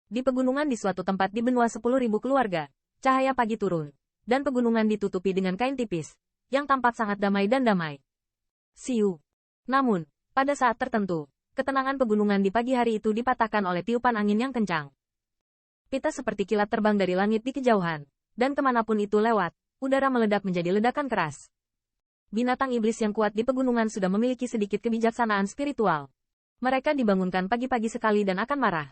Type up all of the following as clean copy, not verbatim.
Di pegunungan di suatu tempat di benua 10.000 keluarga, cahaya pagi turun, dan pegunungan ditutupi dengan kain tipis, yang tampak sangat damai dan damai. Siu. Namun, pada saat tertentu, ketenangan pegunungan di pagi hari itu dipatahkan oleh tiupan angin yang kencang. Pita seperti kilat terbang dari langit di kejauhan, dan kemanapun itu lewat, udara meledak menjadi ledakan keras. Binatang iblis yang kuat di pegunungan sudah memiliki sedikit kebijaksanaan spiritual. Mereka dibangunkan pagi-pagi sekali dan akan marah.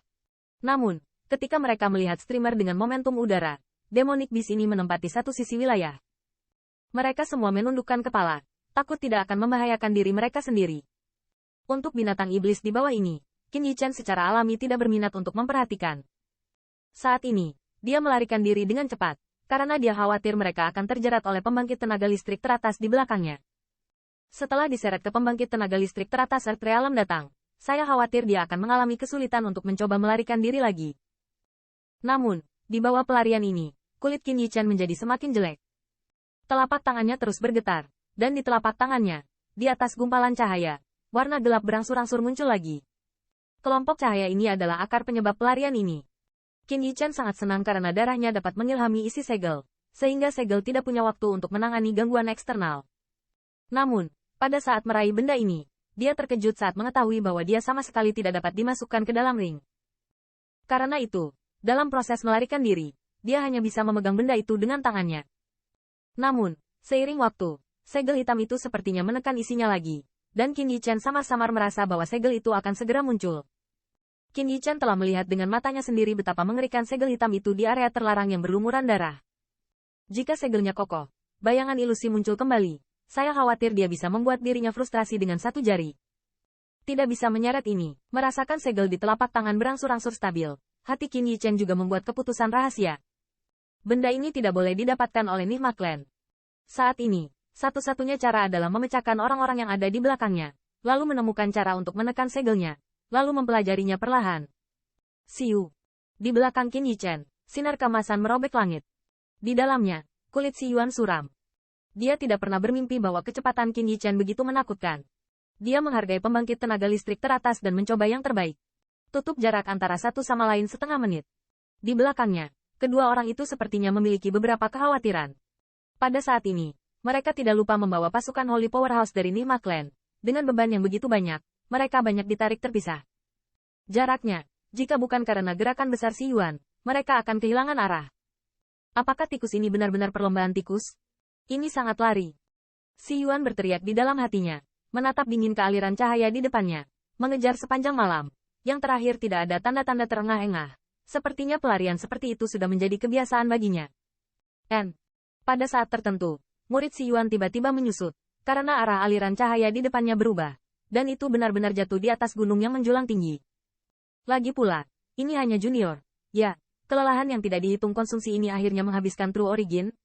Namun, ketika mereka melihat streamer dengan momentum udara, demonic beast ini menempati satu sisi wilayah. Mereka semua menundukkan kepala, takut tidak akan membahayakan diri mereka sendiri. Untuk binatang iblis di bawah ini, Qin Yichen secara alami tidak berminat untuk memperhatikan. Saat ini, dia melarikan diri dengan cepat, karena dia khawatir mereka akan terjerat oleh pembangkit tenaga listrik teratas di belakangnya. Setelah diseret ke pembangkit tenaga listrik teratas Earth Realm datang, saya khawatir dia akan mengalami kesulitan untuk mencoba melarikan diri lagi. Namun, di bawah pelarian ini, kulit Qin Yichen menjadi semakin jelek. Telapak tangannya terus bergetar, dan di telapak tangannya, di atas gumpalan cahaya, warna gelap berangsur-angsur muncul lagi. Kelompok cahaya ini adalah akar penyebab pelarian ini. Qin Yichen sangat senang karena darahnya dapat mengilhami isi segel, sehingga segel tidak punya waktu untuk menangani gangguan eksternal. Namun, pada saat meraih benda ini, dia terkejut saat mengetahui bahwa dia sama sekali tidak dapat dimasukkan ke dalam ring. Karena itu, dalam proses melarikan diri, dia hanya bisa memegang benda itu dengan tangannya. Namun, seiring waktu, segel hitam itu sepertinya menekan isinya lagi, dan Qin Yichen samar-samar merasa bahwa segel itu akan segera muncul. Qin Yichen telah melihat dengan matanya sendiri betapa mengerikan segel hitam itu di area terlarang yang berlumuran darah. Jika segelnya kokoh, bayangan ilusi muncul kembali. Saya khawatir dia bisa membuat dirinya frustrasi dengan satu jari. Tidak bisa menyeret ini, merasakan segel di telapak tangan berangsur-angsur stabil. Hati Qin Yichen juga membuat keputusan rahasia. Benda ini tidak boleh didapatkan oleh Nihma Clan. Saat ini, satu-satunya cara adalah memecahkan orang-orang yang ada di belakangnya, lalu menemukan cara untuk menekan segelnya, lalu mempelajarinya perlahan. Siu. Di belakang Qin Yichen, sinar keemasan merobek langit. Di dalamnya, kulit Si Yuan suram. Dia tidak pernah bermimpi bahwa kecepatan Qin Yichen begitu menakutkan. Dia menghargai pembangkit tenaga listrik teratas dan mencoba yang terbaik. Tutup jarak antara satu sama lain setengah menit. Di belakangnya, kedua orang itu sepertinya memiliki beberapa kekhawatiran. Pada saat ini, mereka tidak lupa membawa pasukan Holy Powerhouse dari Nihma Clan. Dengan beban yang begitu banyak, mereka banyak ditarik terpisah. Jaraknya, jika bukan karena gerakan besar Si Yuan, mereka akan kehilangan arah. Apakah tikus ini benar-benar perlombaan tikus? Ini sangat lari. Si Yuan berteriak di dalam hatinya, menatap dingin ke aliran cahaya di depannya, mengejar sepanjang malam. Yang terakhir tidak ada tanda-tanda terengah-engah. Sepertinya pelarian seperti itu sudah menjadi kebiasaan baginya. Pada saat tertentu, murid Si Yuan tiba-tiba menyusut, karena arah aliran cahaya di depannya berubah, dan itu benar-benar jatuh di atas gunung yang menjulang tinggi. Lagi pula, ini hanya junior. Ya, kelelahan yang tidak dihitung konsumsi ini akhirnya menghabiskan True Origin.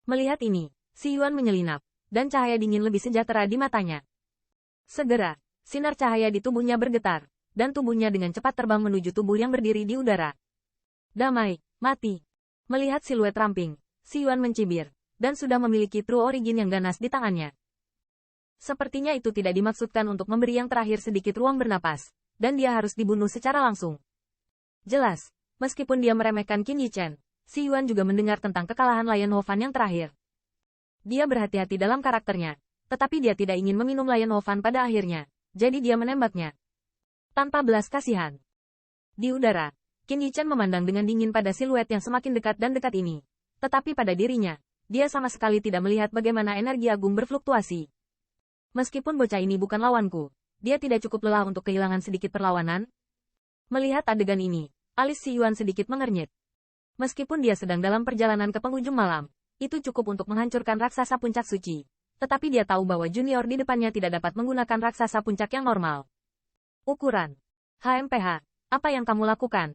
Melihat ini, Si Yuan menyelinap, dan cahaya dingin lebih sejahtera di matanya. Segera, sinar cahaya di tubuhnya bergetar, dan tubuhnya dengan cepat terbang menuju tubuh yang berdiri di udara. Damai, mati. Melihat siluet ramping, Si Yuan mencibir, dan sudah memiliki True Origin yang ganas di tangannya. Sepertinya itu tidak dimaksudkan untuk memberi yang terakhir sedikit ruang bernapas, dan dia harus dibunuh secara langsung. Jelas, meskipun dia meremehkan Qin Yichen, Si Yuan juga mendengar tentang kekalahan Lion Hofan yang terakhir. Dia berhati-hati dalam karakternya, tetapi dia tidak ingin meminum Lion Hofan pada akhirnya, jadi dia menembaknya. Tanpa belas kasihan. Di udara, Qin Yichen memandang dengan dingin pada siluet yang semakin dekat dan dekat ini. Tetapi pada dirinya, dia sama sekali tidak melihat bagaimana energi agung berfluktuasi. Meskipun bocah ini bukan lawanku, dia tidak cukup lelah untuk kehilangan sedikit perlawanan. Melihat adegan ini, alis Si Yuan sedikit mengernyit. Meskipun dia sedang dalam perjalanan ke penghujung malam, itu cukup untuk menghancurkan raksasa puncak suci. Tetapi dia tahu bahwa junior di depannya tidak dapat menggunakan raksasa puncak yang normal. Ukuran. HMPH, apa yang kamu lakukan?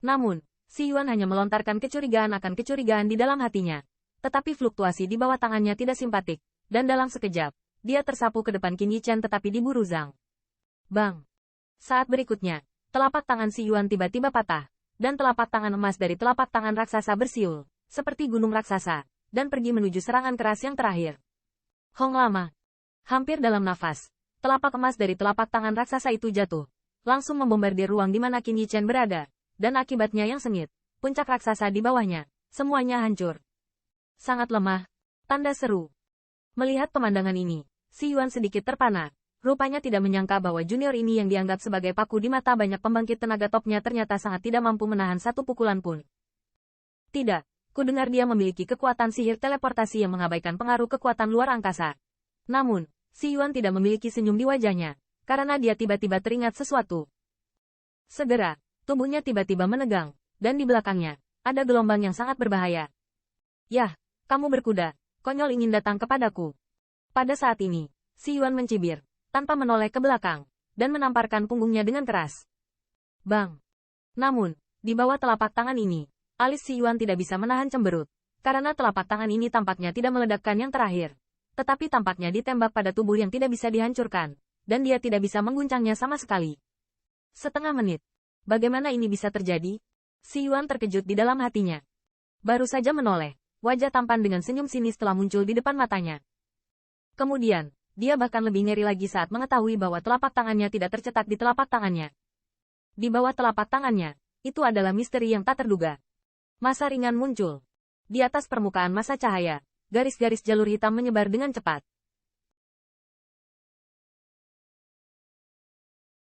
Namun, Si Yuan hanya melontarkan kecurigaan akan kecurigaan di dalam hatinya. Tetapi fluktuasi di bawah tangannya tidak simpatik, dan dalam sekejap, dia tersapu ke depan Qin Yichen tetapi diburu Zhang. Bang! Saat berikutnya, telapak tangan Si Yuan tiba-tiba patah, dan telapak tangan emas dari telapak tangan raksasa bersiul, seperti gunung raksasa, dan pergi menuju serangan keras yang terakhir. Hong lama. Hampir dalam nafas, telapak emas dari telapak tangan raksasa itu jatuh, langsung membombardir ruang di mana Qin Yichen berada, dan akibatnya yang sengit, puncak raksasa di bawahnya, semuanya hancur. Sangat lemah, tanda seru. Melihat pemandangan ini, Si Yuan sedikit terpana. Rupanya tidak menyangka bahwa junior ini yang dianggap sebagai paku di mata banyak pembangkit tenaga topnya ternyata sangat tidak mampu menahan satu pukulan pun. Tidak, kudengar dia memiliki kekuatan sihir teleportasi yang mengabaikan pengaruh kekuatan luar angkasa. Namun, Si Yuan tidak memiliki senyum di wajahnya, karena dia tiba-tiba teringat sesuatu. Segera, tubuhnya tiba-tiba menegang, dan di belakangnya, ada gelombang yang sangat berbahaya. Yah, kamu berkuda, konyol ingin datang kepadaku. Pada saat ini, Si Yuan mencibir, tanpa menoleh ke belakang, dan menamparkan punggungnya dengan keras. Bang! Namun, di bawah telapak tangan ini, alis Si Yuan tidak bisa menahan cemberut, karena telapak tangan ini tampaknya tidak meledakkan yang terakhir. Tetapi tampaknya ditembak pada tubuh yang tidak bisa dihancurkan, dan dia tidak bisa mengguncangnya sama sekali. Setengah menit. Bagaimana ini bisa terjadi? Si Yuan terkejut di dalam hatinya. Baru saja menoleh, wajah tampan dengan senyum sinis telah muncul di depan matanya. Kemudian, dia bahkan lebih ngeri lagi saat mengetahui bahwa telapak tangannya tidak tercetak di telapak tangannya. Di bawah telapak tangannya, itu adalah misteri yang tak terduga. Massa ringan muncul. Di atas permukaan massa cahaya, garis-garis jalur hitam menyebar dengan cepat.